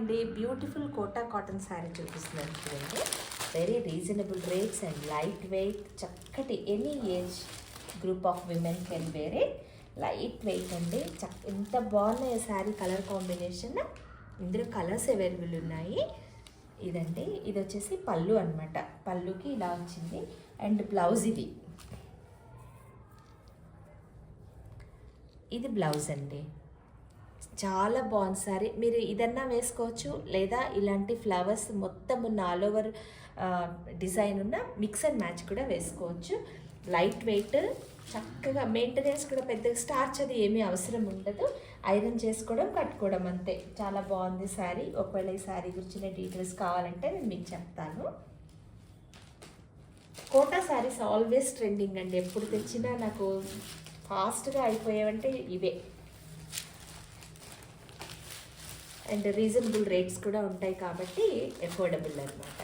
అండి, beautiful quota cotton sari చూపిస్తున్నాను చూడండి. Very reasonable rates and light weight, చక్కటి any age group of women can wear it. Light weight అండి, ఎంత బాగున్నాయి శారీ కలర్ కాంబినేషన్. ఇందులో కలర్స్ అవైలబుల్ ఉన్నాయి. ఇదండి, ఇది వచ్చేసి పళ్ళు అనమాట. పళ్ళుకి ఇలా వచ్చింది అండ్ బ్లౌజ్ ఇది బ్లౌజ్ అండి. చాలా బాగుంది సారీ. మీరు ఇదన్నా వేసుకోవచ్చు, లేదా ఇలాంటి ఫ్లవర్స్ మొత్తం ఉన్న ఆల్ ఓవర్ డిజైన్ ఉన్న మిక్స్ అండ్ మ్యాచ్ కూడా వేసుకోవచ్చు. లైట్ వెయిట్, చక్కగా మెయింటెనెన్స్ కూడా పెద్దగా స్టార్చ్ అది ఏమీ అవసరం ఉండదు. ఐరన్ చేసుకోవడం, కట్టుకోవడం అంతే. చాలా బాగుంది శారీ. ఒకవేళ ఈ శారీ గురించిన డీటెయిల్స్ కావాలంటే నేను మీకు చెప్తాను. కోటా శారీస్ ఆల్వేస్ ట్రెండింగ్ అండి. ఎప్పుడు తెచ్చినా నాకు ఫాస్ట్గా అయిపోయేవంటే ఇవే. అండ్ రీజనబుల్ రేట్స్ కూడా ఉంటాయి కాబట్టి ఎఫోర్డబుల్ అనమాట.